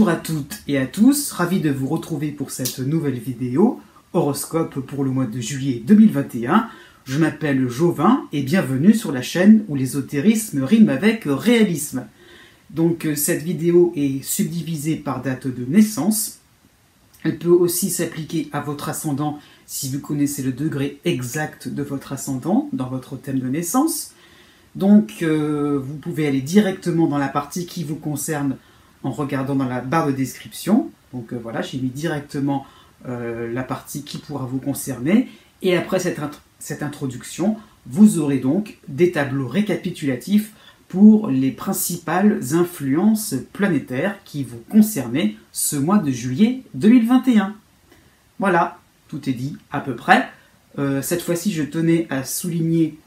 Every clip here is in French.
Bonjour à toutes et à tous, ravi de vous retrouver pour cette nouvelle vidéo, horoscope pour le mois de juillet 2021. Je m'appelle Jovin et bienvenue sur la chaîne où l'ésotérisme rime avec réalisme. Donc cette vidéo est subdivisée par date de naissance. Elle peut aussi s'appliquer à votre ascendant si vous connaissez le degré exact de votre ascendant dans votre thème de naissance. Donc vous pouvez aller directement dans la partie qui vous concerne en regardant dans la barre de description. Donc voilà, j'ai mis directement la partie qui pourra vous concerner. Et après cette introduction, vous aurez donc des tableaux récapitulatifs pour les principales influences planétaires qui vont concerner ce mois de juillet 2021. Voilà, tout est dit à peu près. Cette fois-ci, je tenais à souligner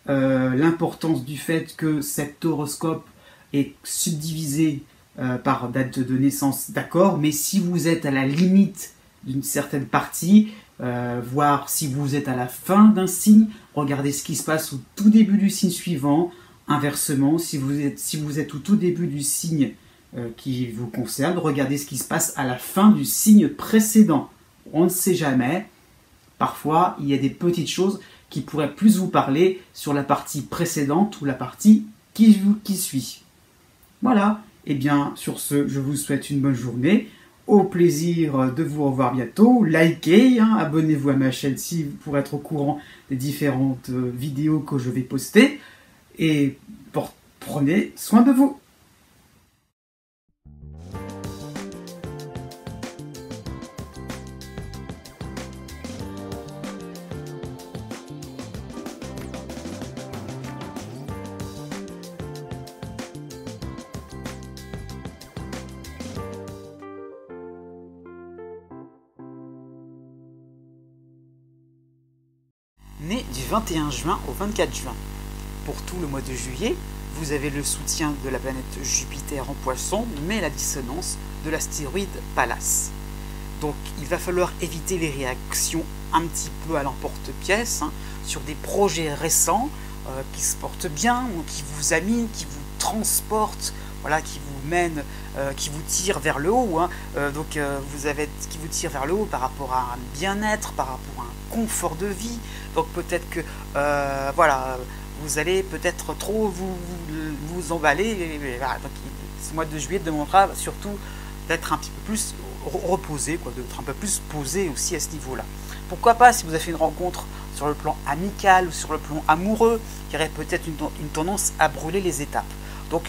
l'importance du fait que cet horoscope est subdivisé par date de naissance, d'accord, mais si vous êtes à la limite d'une certaine partie, voire si vous êtes à la fin d'un signe, regardez ce qui se passe au tout début du signe suivant. Inversement, si vous êtes au tout début du signe qui vous concerne, regardez ce qui se passe à la fin du signe précédent. On ne sait jamais. Parfois, il y a des petites choses qui pourraient plus vous parler sur la partie précédente ou la partie qui suit. Voilà. Et bien, sur ce, je vous souhaite une bonne journée. Au plaisir de vous revoir bientôt. Likez, abonnez-vous à ma chaîne pour être au courant des différentes vidéos que je vais poster. Et prenez soin de vous. Né du 21 juin au 24 juin. Pour tout le mois de juillet, vous avez le soutien de la planète Jupiter en Poisson, mais la dissonance de l'astéroïde Pallas. Donc il va falloir éviter les réactions un petit peu à l'emporte-pièce sur des projets récents qui se portent bien, qui vous aminent, qui vous transportent, voilà, qui vous mènent, qui vous tirent vers le haut. Qui vous tire vers le haut par rapport à un bien-être, par rapport à un confort de vie. Donc peut-être que vous allez peut-être trop vous emballer. Voilà, donc ce mois de juillet demandera surtout d'être un petit peu plus reposé, d'être un peu plus posé aussi à ce niveau-là. Pourquoi pas, si vous avez fait une rencontre sur le plan amical ou sur le plan amoureux, il y aurait peut-être une tendance à brûler les étapes. Donc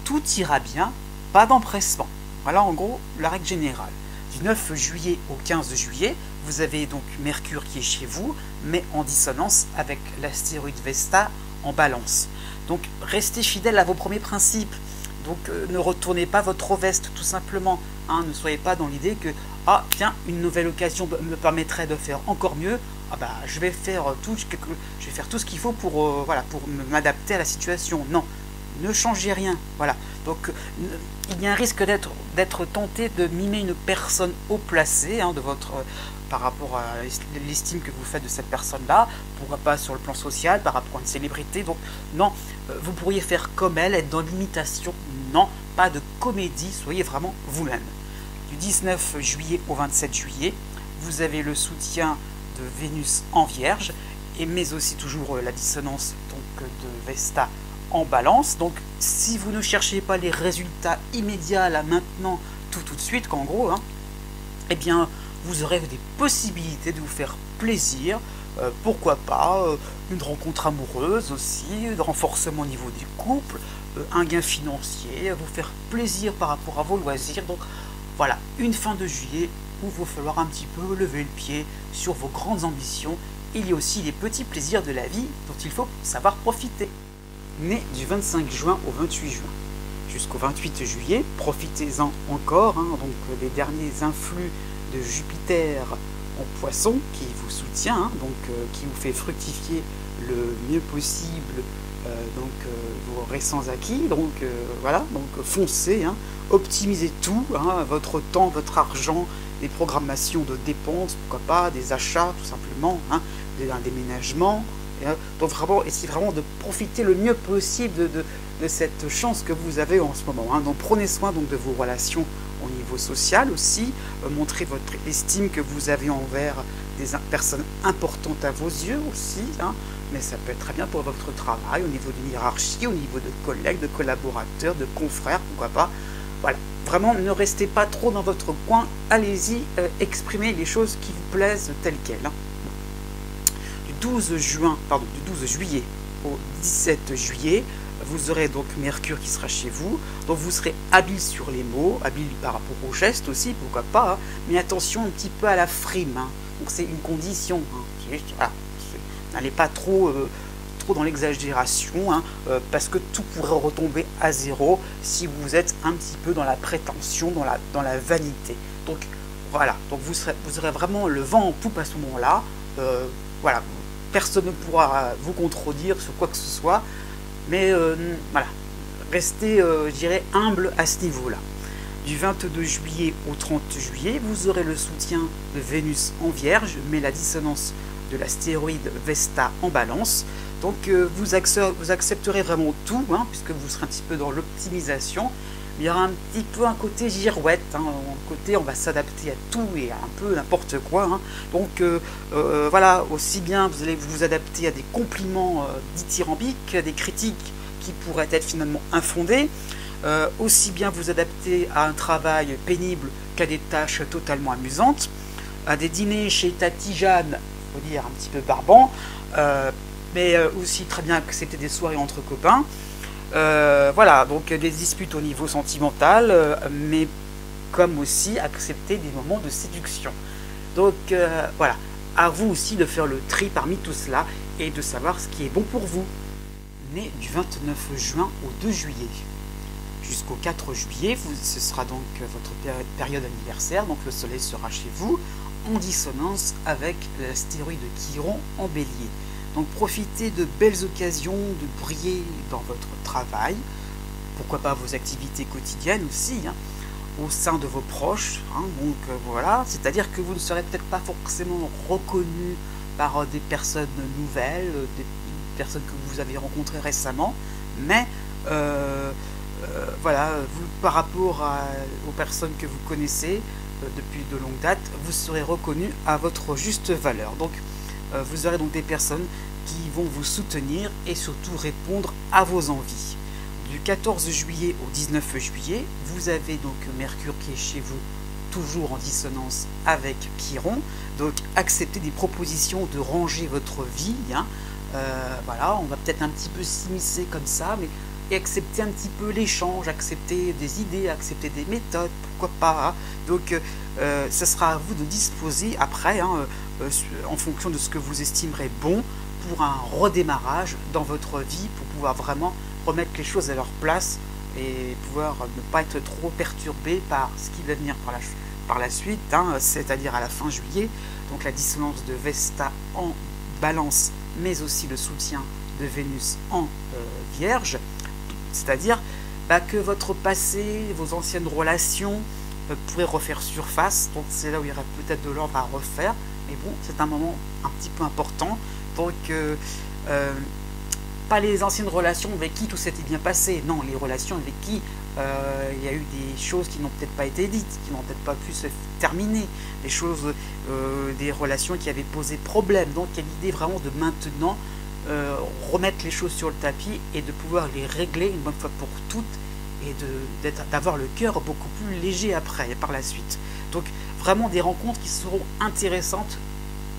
tout ira bien, pas d'empressement. Voilà en gros la règle générale. Du 9 juillet au 15 juillet, vous avez donc Mercure qui est chez vous, mais en dissonance avec l'astéroïde Vesta en Balance. Donc restez fidèle à vos premiers principes. Donc ne retournez pas votre veste tout simplement. Ne soyez pas dans l'idée que tiens, une nouvelle occasion me permettrait de faire encore mieux. Je vais faire tout ce qu'il faut pour m'adapter à la situation. Non. Ne changez rien, voilà. Donc il y a un risque d'être tenté de mimer une personne haut placée par rapport à l'estime que vous faites de cette personne-là, pourquoi pas sur le plan social, par rapport à une célébrité. Donc non, vous pourriez faire comme elle, être dans l'imitation. Non, pas de comédie, soyez vraiment vous-même. Du 19 juillet au 27 juillet, vous avez le soutien de Vénus en Vierge, mais aussi toujours la dissonance donc, de Vesta en Balance. Donc si vous ne cherchez pas les résultats immédiats là maintenant tout de suite, qu'en gros eh bien vous aurez des possibilités de vous faire plaisir, pourquoi pas une rencontre amoureuse aussi, de renforcement au niveau du couple, un gain financier, vous faire plaisir par rapport à vos loisirs. Donc voilà, une fin de juillet où il va falloir un petit peu lever le pied sur vos grandes ambitions. Il y a aussi les petits plaisirs de la vie dont il faut savoir profiter. Né du 25 juin au 28 juin. Jusqu'au 28 juillet, profitez-en encore, donc les derniers influx de Jupiter en Poisson qui vous soutient, qui vous fait fructifier le mieux possible vos récents acquis. Donc voilà, donc foncez, optimisez tout, votre temps, votre argent, des programmations de dépenses, pourquoi pas, des achats tout simplement, un déménagement. Donc vraiment, essayez vraiment de profiter le mieux possible de cette chance que vous avez en ce moment. Donc prenez soin donc de vos relations au niveau niveau social aussi, montrer votre estime que vous avez envers des personnes importantes à vos yeux aussi, hein, mais ça peut être très bien pour votre travail, au niveau d'une hiérarchie, au niveau de collègues, de collaborateurs, de confrères, pourquoi pas. Voilà, vraiment ne restez pas trop dans votre coin, allez-y, exprimez les choses qui vous plaisent telles quelles. Hein. Du 12 juillet au 17 juillet, vous aurez donc Mercure qui sera chez vous, donc vous serez habile sur les mots, habile par rapport aux gestes aussi, pourquoi pas, hein, mais attention un petit peu à la frime, hein. Donc c'est une condition, hein. Voilà, n'allez pas trop dans l'exagération, hein, parce que tout pourrait retomber à zéro si vous êtes un petit peu dans la prétention, dans la vanité. Donc voilà, donc vous aurez vraiment le vent en poupe à ce moment-là, voilà, personne ne pourra vous contredire sur quoi que ce soit, mais voilà, restez, je dirais, humble à ce niveau-là. Du 22 juillet au 30 juillet, vous aurez le soutien de Vénus en Vierge, mais la dissonance de l'astéroïde Vesta en Balance. Donc vous accepterez vraiment tout, hein, puisque vous serez un petit peu dans l'optimisation. Il y aura un petit peu un côté girouette, hein, un côté on va s'adapter à tout et à un peu n'importe quoi. Hein. Donc voilà, aussi bien vous allez vous adapter à des compliments dithyrambiques, à des critiques qui pourraient être finalement infondées, aussi bien vous adapter à un travail pénible qu'à des tâches totalement amusantes, à des dîners chez Tati Jeanne, il faut dire un petit peu barbant, mais aussi très bien accepter des soirées entre copains. Voilà, donc des disputes au niveau sentimental, mais comme aussi accepter des moments de séduction. Donc voilà, à vous aussi de faire le tri parmi tout cela et de savoir ce qui est bon pour vous. Né du 29 juin au 2 juillet jusqu'au 4 juillet, ce sera donc votre période anniversaire, donc le soleil sera chez vous en dissonance avec l'astéroïde Chiron en bélier. Donc profitez de belles occasions de briller dans votre travail, pourquoi pas vos activités quotidiennes aussi, hein, au sein de vos proches. Hein, donc voilà, c'est-à-dire que vous ne serez peut-être pas forcément reconnu par des personnes nouvelles, des personnes que vous avez rencontrées récemment, mais voilà, vous, par rapport aux personnes que vous connaissez depuis de longues dates, vous serez reconnu à votre juste valeur. Donc vous aurez donc des personnes qui vont vous soutenir et surtout répondre à vos envies. Du 14 juillet au 19 juillet, vous avez donc Mercure qui est chez vous, toujours en dissonance avec Chiron. Donc acceptez des propositions de ranger votre vie. Hein. Voilà, on va peut-être un petit peu s'immiscer comme ça, mais et accepter un petit peu l'échange, accepter des idées, accepter des méthodes, pourquoi pas. Hein. Donc ça sera à vous de disposer après, hein, en fonction de ce que vous estimerez bon, pour un redémarrage dans votre vie, pour pouvoir vraiment remettre les choses à leur place et pouvoir ne pas être trop perturbé par ce qui va venir par la suite, hein, c'est-à-dire à la fin juillet, donc la dissonance de Vesta en Balance, mais aussi le soutien de Vénus en Vierge, c'est-à-dire que votre passé, vos anciennes relations pourraient refaire surface, donc c'est là où il y aura peut-être de l'ordre à refaire, mais bon, c'est un moment un petit peu important, donc pas les anciennes relations avec qui tout s'était bien passé, non, les relations avec qui il y a eu des choses qui n'ont peut-être pas été dites, qui n'ont peut-être pas pu se terminer, des choses, des relations qui avaient posé problème, donc il y a l'idée vraiment de maintenant remettre les choses sur le tapis et de pouvoir les régler une bonne fois pour toutes et d'avoir le cœur beaucoup plus léger après et par la suite. Donc vraiment des rencontres qui seront intéressantes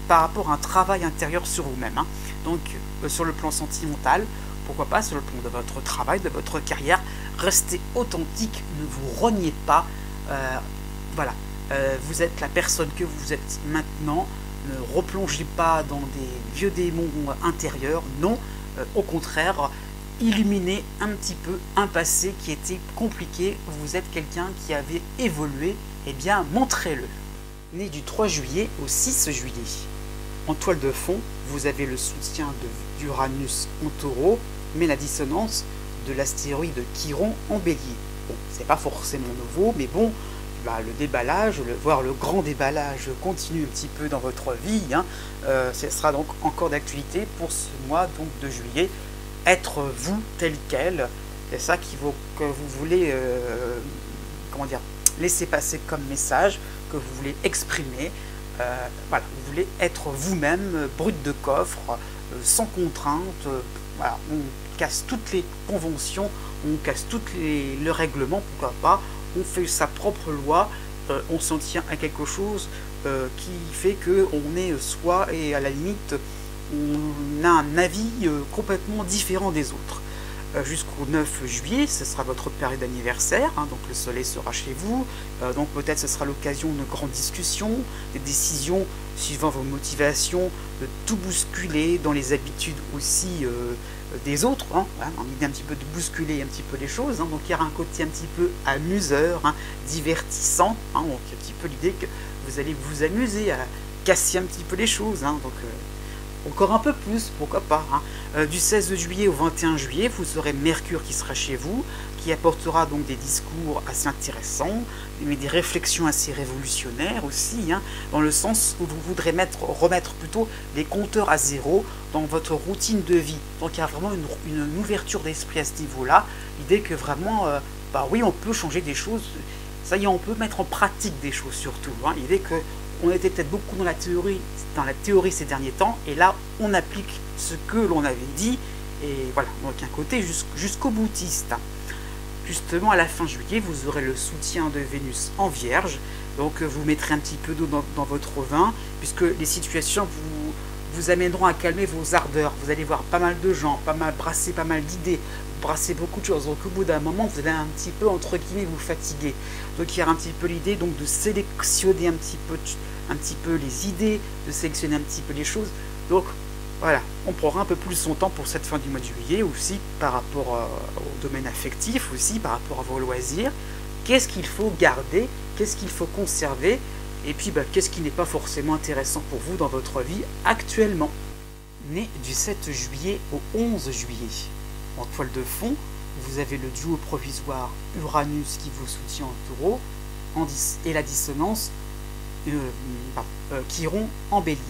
par rapport à un travail intérieur sur vous-même. Hein. Donc sur le plan sentimental, pourquoi pas sur le plan de votre travail, de votre carrière, restez authentique, ne vous reniez pas. Voilà, vous êtes la personne que vous êtes maintenant. Ne replongez pas dans des vieux démons intérieurs, non, au contraire, illuminez un petit peu un passé qui était compliqué, vous êtes quelqu'un qui avait évolué, eh bien montrez-le. Né du 3 juillet au 6 juillet. En toile de fond, vous avez le soutien d'Uranus en taureau, mais la dissonance de l'astéroïde Chiron en bélier. Bon, c'est pas forcément nouveau, mais bon, le déballage, voire le grand déballage continue un petit peu dans votre vie. Hein. Ce sera donc encore d'actualité pour ce mois donc, de juillet. Être vous tel quel, c'est ça que vous voulez, comment dire, laissez passer comme message que vous voulez exprimer. Voilà, vous voulez être vous-même, brut de coffre, sans contrainte. Voilà, on casse toutes les conventions, on casse tous les règlements, pourquoi pas. On fait sa propre loi, on s'en tient à quelque chose qui fait qu'on est soi et à la limite, on a un avis complètement différent des autres. Jusqu'au 9 juillet, ce sera votre période d'anniversaire, hein, donc le soleil sera chez vous, donc peut-être ce sera l'occasion de grandes discussions, des décisions suivant vos motivations, de tout bousculer dans les habitudes aussi des autres, hein, en idée un petit peu de bousculer un petit peu les choses, hein, donc il y aura un côté un petit peu amuseur, hein, divertissant, hein, donc il y a un petit peu l'idée que vous allez vous amuser à casser un petit peu les choses, hein, donc encore un peu plus, pourquoi pas. Hein. Du 16 juillet au 21 juillet, vous aurez Mercure qui sera chez vous, qui apportera donc des discours assez intéressants, mais des réflexions assez révolutionnaires aussi, hein, dans le sens où vous voudrez remettre plutôt les compteurs à zéro dans votre routine de vie. Donc il y a vraiment une ouverture d'esprit à ce niveau-là, l'idée que vraiment, bah oui, on peut changer des choses, ça y est, on peut mettre en pratique des choses surtout. Hein. L'idée que on était peut-être beaucoup dans la théorie ces derniers temps, et là on applique ce que l'on avait dit, et voilà, donc un côté jusqu'au boutiste. Justement à la fin juillet, vous aurez le soutien de Vénus en Vierge, donc vous mettrez un petit peu d'eau dans votre vin, puisque les situations vous amèneront à calmer vos ardeurs. Vous allez voir pas mal de gens, brasser pas mal d'idées, brasser beaucoup de choses. Donc au bout d'un moment, vous allez un petit peu, entre guillemets, vous fatiguer. Donc il y a un petit peu l'idée donc de sélectionner un petit peu les idées, de sélectionner un petit peu les choses. Donc voilà, on prendra un peu plus son temps pour cette fin du mois de juillet, aussi par rapport au domaine affectif, aussi par rapport à vos loisirs. Qu'est-ce qu'il faut garder, qu'est-ce qu'il faut conserver, et puis qu'est-ce qui n'est pas forcément intéressant pour vous dans votre vie actuellement. Né du 7 juillet au 11 juillet. En toile de fond, vous avez le duo provisoire Uranus qui vous soutient en Taureau, et la dissonance Chiron en Bélier.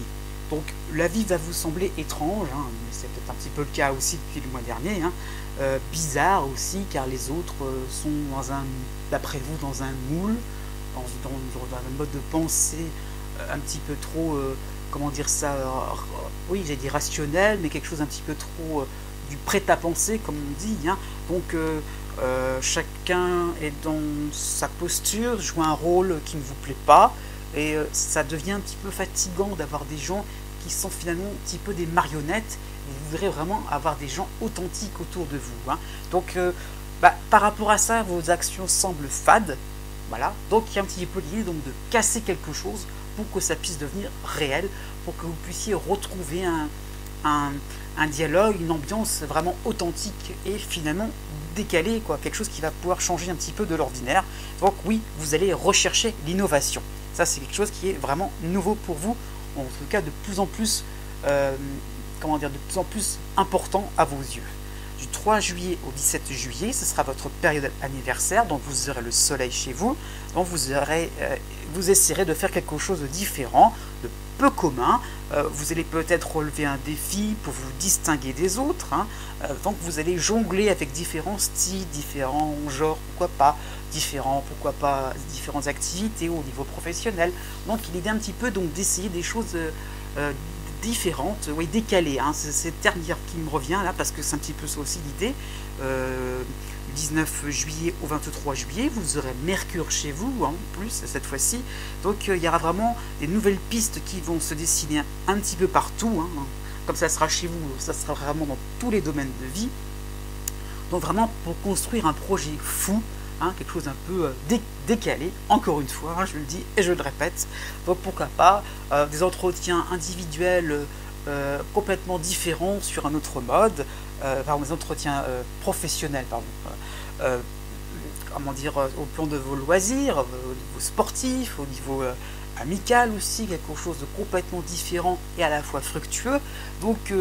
Donc la vie va vous sembler étrange, hein, mais c'est peut-être un petit peu le cas aussi depuis le mois dernier, hein, bizarre aussi, car les autres sont d'après vous, dans un moule, dans un mode de pensée un petit peu trop, comment dire ça, oui j'ai dit rationnel, mais quelque chose un petit peu trop du prêt-à-penser, comme on dit, hein. Donc chacun est dans sa posture, joue un rôle qui ne vous plaît pas, et ça devient un petit peu fatigant d'avoir des gens qui sont finalement un petit peu des marionnettes. Vous voudrez vraiment avoir des gens authentiques autour de vous, hein. Donc par rapport à ça, vos actions semblent fades, voilà. Donc il y a un petit peu l'idée donc de casser quelque chose pour que ça puisse devenir réel, pour que vous puissiez retrouver un dialogue, une ambiance vraiment authentique et finalement décalée, quoi, quelque chose qui va pouvoir changer un petit peu de l'ordinaire. Donc oui, vous allez rechercher l'innovation. Ça, c'est quelque chose qui est vraiment nouveau pour vous, en tout cas de plus en plus, de plus en plus important à vos yeux. Du 3 juillet au 17 juillet, ce sera votre période anniversaire, donc vous aurez le soleil chez vous, donc vous essayerez de faire quelque chose de différent, de peu commun. Vous allez peut-être relever un défi pour vous distinguer des autres, hein. Donc vous allez jongler avec différents styles, différents genres, pourquoi pas différentes activités au niveau professionnel. Donc il est un petit peu donc d'essayer des choses différentes, oui, décalées, hein. C'est le terme qui me revient là, parce que c'est un petit peu ça aussi l'idée. Du 19 juillet au 23 juillet, vous aurez Mercure chez vous, hein, en plus, cette fois-ci. Donc il y aura vraiment des nouvelles pistes qui vont se dessiner un petit peu partout, hein. Comme ça sera chez vous, ça sera vraiment dans tous les domaines de vie. Donc vraiment pour construire un projet fou, hein, quelque chose un peu décalé, encore une fois, hein, je le dis et je le répète. Donc pourquoi pas des entretiens individuels complètement différents sur un autre mode, des entretiens professionnels, comment dire, au plan de vos loisirs, au niveau sportif, au niveau amical aussi, quelque chose de complètement différent et à la fois fructueux. Donc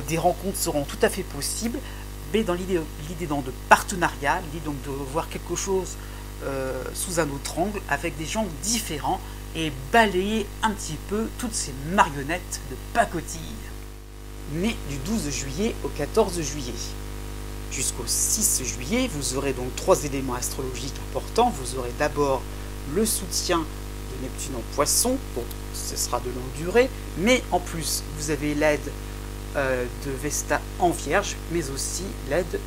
des rencontres seront tout à fait possibles, mais dans l'idée de partenariat, l'idée donc de voir quelque chose sous un autre angle, avec des gens différents, et balayer un petit peu toutes ces marionnettes de pacotille. Né du 12 juillet au 14 juillet. Jusqu'au 6 juillet, vous aurez donc 3 éléments astrologiques importants. Vous aurez d'abord le soutien de Neptune en Poisson, bon, ce sera de longue durée, mais en plus, vous avez l'aide de Vesta en Vierge, mais aussi l'aide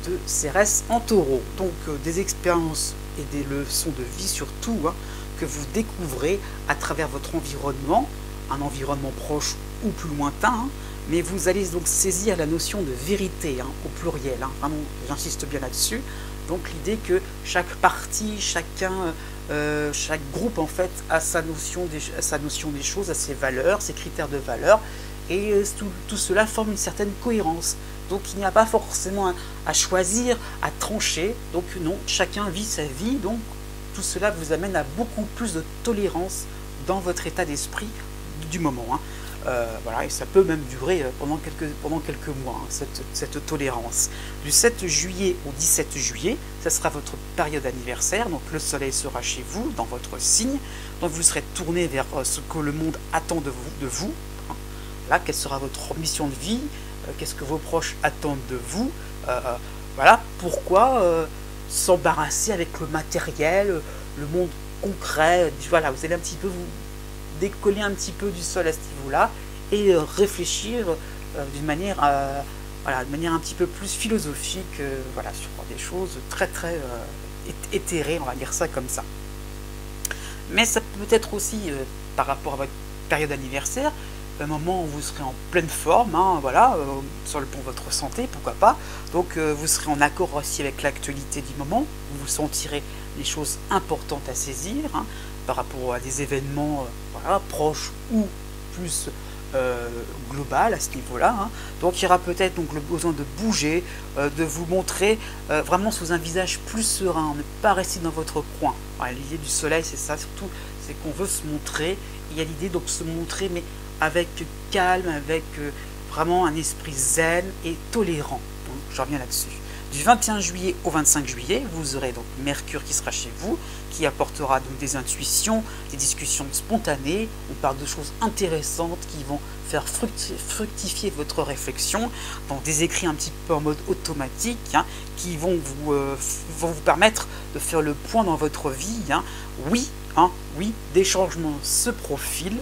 de Cérès en Taureau. Donc des expériences et des leçons de vie surtout, hein, que vous découvrez à travers votre environnement, un environnement proche ou plus lointain, hein, mais vous allez donc saisir la notion de vérité, hein, au pluriel, hein, vraiment, j'insiste bien là-dessus. Donc l'idée que chaque partie, chaque groupe en fait a sa notion des choses, a ses valeurs, ses critères de valeur, et tout cela forme une certaine cohérence. Donc il n'y a pas forcément à choisir, à trancher, donc non, chacun vit sa vie, donc tout cela vous amène à beaucoup plus de tolérance dans votre état d'esprit du moment, hein. Voilà, et ça peut même durer pendant quelques mois, hein, cette tolérance. Du 7 juillet au 17 juillet, ça sera votre période anniversaire, donc le soleil sera chez vous, dans votre signe, donc vous serez tourné vers ce que le monde attend de vous, hein. Là, quelle sera votre mission de vie, qu'est-ce que vos proches attendent de vous, voilà, pourquoi s'embarrasser avec le matériel, le monde concret, voilà, vous allez un petit peu vous décoller un petit peu du sol à ce niveau-là et réfléchir d'une manière, voilà, de manière un petit peu plus philosophique, voilà, sur des choses très éthérées, on va dire ça comme ça. Mais ça peut être aussi, par rapport à votre période anniversaire, un moment où vous serez en pleine forme, hein, voilà, sur le plan de votre santé, pourquoi pas. Donc vous serez en accord aussi avec l'actualité du moment, vous sentirez les choses importantes à saisir, hein, par rapport à des événements voilà, proches ou plus global à ce niveau-là, hein. Donc il y aura peut-être donc le besoin de bouger, de vous montrer vraiment sous un visage plus serein, ne pas rester dans votre coin. Voilà, l'idée du soleil, c'est ça surtout, c'est qu'on veut se montrer. Il y a l'idée donc de se montrer, mais avec calme, avec vraiment un esprit zen et tolérant. Donc je reviens là-dessus. Du 21 juillet au 25 juillet, vous aurez donc Mercure qui sera chez vous, qui apportera donc des intuitions, des discussions spontanées. On parle de choses intéressantes qui vont faire fructifier votre réflexion, donc des écrits un petit peu en mode automatique, hein, qui vont vous permettre de faire le point dans votre vie. Hein. Oui, des changements se profilent,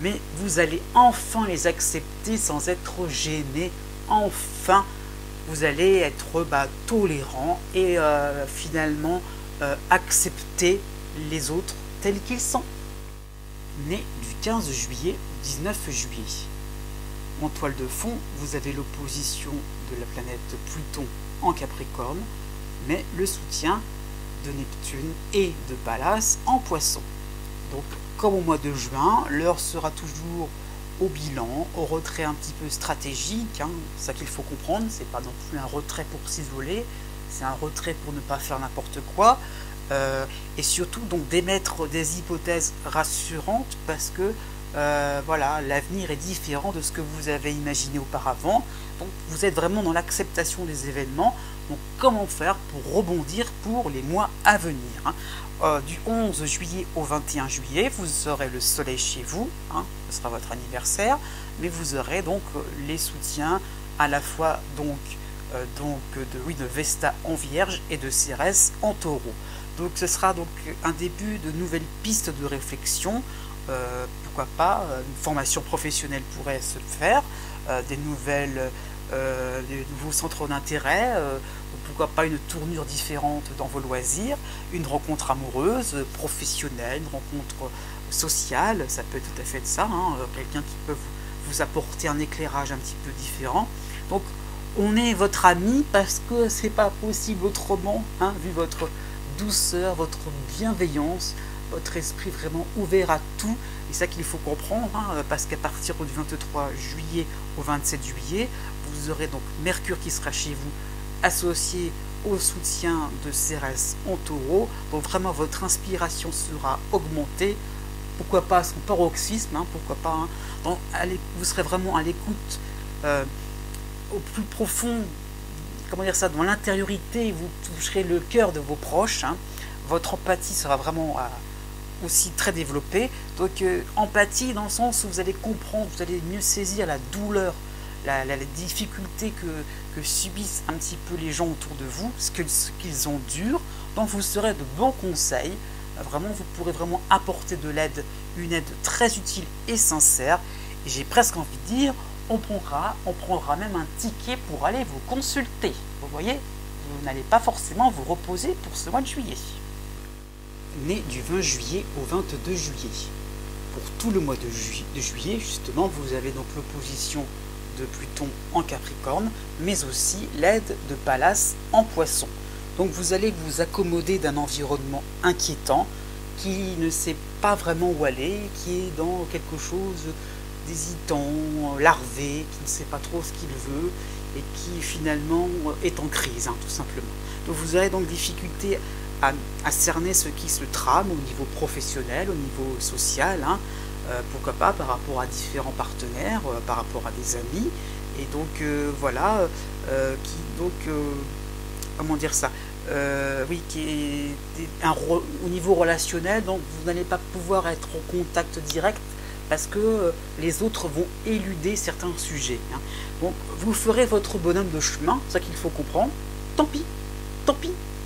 mais vous allez enfin les accepter sans être gêné. Enfin, vous allez être tolérant et finalement accepter les autres tels qu'ils sont. Né du 15 juillet au 19 juillet. En toile de fond, vous avez l'opposition de la planète Pluton en Capricorne, mais le soutien de Neptune et de Pallas en Poisson. Donc, comme au mois de juin, l'heure sera toujours au bilan, au retrait un petit peu stratégique, hein, c'est ça qu'il faut comprendre, c'est pas non plus un retrait pour s'isoler, c'est un retrait pour ne pas faire n'importe quoi, et surtout donc d'émettre des hypothèses rassurantes parce que voilà, l'avenir est différent de ce que vous avez imaginé auparavant, donc vous êtes vraiment dans l'acceptation des événements, donc comment faire pour rebondir pour les mois à venir, hein. Du 11 juillet au 21 juillet, vous aurez le soleil chez vous, hein, ce sera votre anniversaire, mais vous aurez donc les soutiens à la fois de Vesta en Vierge et de Cérès en Taureau. Donc ce sera donc un début de nouvelles pistes de réflexion, pourquoi pas, une formation professionnelle pourrait se faire, des nouveaux centres d'intérêt, pourquoi pas une tournure différente dans vos loisirs, une rencontre amoureuse, professionnelle, une rencontre sociale, ça peut être tout à fait de ça, hein, quelqu'un qui peut vous apporter un éclairage un petit peu différent. Donc on est votre ami parce que c'est pas possible autrement, hein, vu votre douceur, votre bienveillance, votre esprit vraiment ouvert à tout, et ça qu'il faut comprendre, hein, parce qu'à partir du 23 juillet au 27 juillet, vous aurez donc Mercure qui sera chez vous, associé au soutien de Cérès en Taureau, donc vraiment votre inspiration sera augmentée, pourquoi pas à son paroxysme, hein, pourquoi pas, hein, donc, vous serez vraiment à l'écoute au plus profond, comment dire ça, dans l'intériorité, vous toucherez le cœur de vos proches, hein, votre empathie sera vraiment aussi très développée, donc empathie dans le sens où vous allez comprendre, vous allez mieux saisir la douleur, la difficulté que subissent un petit peu les gens autour de vous, ce qu'ils endurent, donc vous serez de bons conseils, vraiment vous pourrez vraiment apporter de l'aide, une aide très utile et sincère. Et j'ai presque envie de dire, on prendra même un ticket pour aller vous consulter. Vous voyez, vous n'allez pas forcément vous reposer pour ce mois de juillet. Né du 20 juillet au 22 juillet. Pour tout le mois de juillet, justement, vous avez donc l'opposition de Pluton en Capricorne, mais aussi l'aide de Pallas en Poisson. Donc vous allez vous accommoder d'un environnement inquiétant, qui ne sait pas vraiment où aller, qui est dans quelque chose d'hésitant, larvé, qui ne sait pas trop ce qu'il veut, et qui finalement est en crise, tout simplement. Donc vous aurez donc difficulté à cerner ce qui se trame au niveau professionnel, au niveau social, pourquoi pas par rapport à différents partenaires, par rapport à des amis, et donc voilà, comment dire ça, oui, qui est au niveau relationnel, donc vous n'allez pas pouvoir être en contact direct parce que les autres vont éluder certains sujets. Donc vous ferez votre bonhomme de chemin, c'est ça qu'il faut comprendre. Tant pis,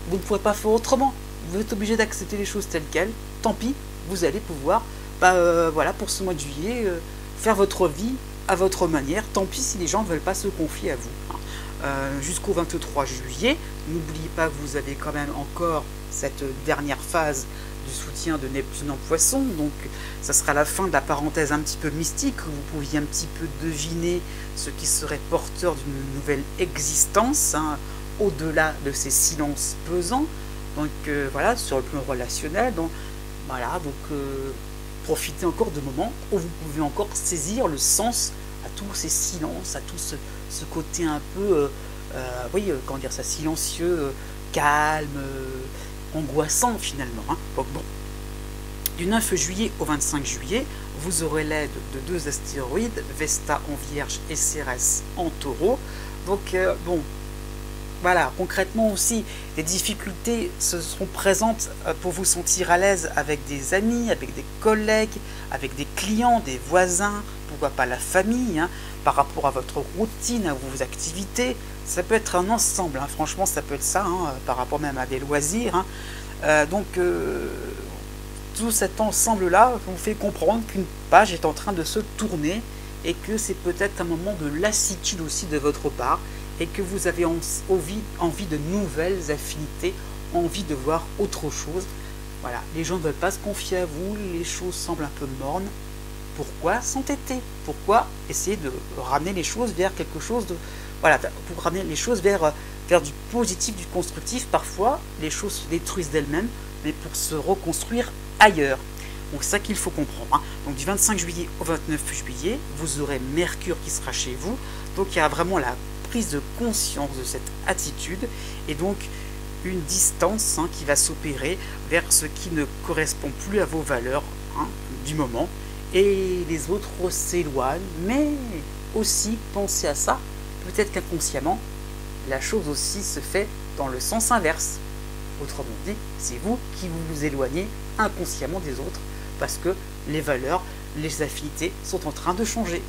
vous ne pourrez pas faire autrement. Vous êtes obligé d'accepter les choses telles quelles. Tant pis, vous allez pouvoir, voilà, pour ce mois de juillet, faire votre vie à votre manière. Tant pis si les gens ne veulent pas se confier à vous. Jusqu'au 23 juillet, n'oubliez pas que vous avez quand même encore cette dernière phase du soutien de Neptune en Poisson, donc ça sera la fin de la parenthèse un petit peu mystique, où vous pouviez un petit peu deviner ce qui serait porteur d'une nouvelle existence, au-delà de ces silences pesants, donc voilà, sur le plan relationnel, donc voilà, donc profitez encore de moments où vous pouvez encore saisir le sens à tous ces silences, à tout ce côté un peu, oui, comment dire ça, silencieux, calme, angoissant finalement. Donc bon, du 9 juillet au 25 juillet, vous aurez l'aide de deux astéroïdes, Vesta en Vierge et Cérès en Taureau. Donc bon, voilà, concrètement aussi, des difficultés se seront présentes pour vous sentir à l'aise avec des amis, avec des collègues, avec des clients, des voisins, pourquoi pas la famille, par rapport à votre routine, à vos activités. Ça peut être un ensemble, franchement ça peut être ça, par rapport même à des loisirs. Donc tout cet ensemble-là vous fait comprendre qu'une page est en train de se tourner et que c'est peut-être un moment de lassitude aussi de votre part et que vous avez envie de nouvelles affinités, envie de voir autre chose. Voilà, les gens ne veulent pas se confier à vous, les choses semblent un peu mornes. Pourquoi s'entêter? Pourquoi essayer de ramener les choses vers quelque chose de... Voilà, pour ramener les choses vers du positif, du constructif. Parfois, les choses se détruisent d'elles-mêmes, mais pour se reconstruire ailleurs. Donc c'est ça qu'il faut comprendre. Donc du 25 juillet au 29 juillet, vous aurez Mercure qui sera chez vous. Donc il y a vraiment la prise de conscience de cette attitude et donc une distance qui va s'opérer vers ce qui ne correspond plus à vos valeurs du moment. Et les autres s'éloignent, mais aussi pensez à ça, peut-être qu'inconsciemment, la chose aussi se fait dans le sens inverse. Autrement dit, c'est vous qui vous éloignez inconsciemment des autres, parce que les valeurs, les affinités sont en train de changer.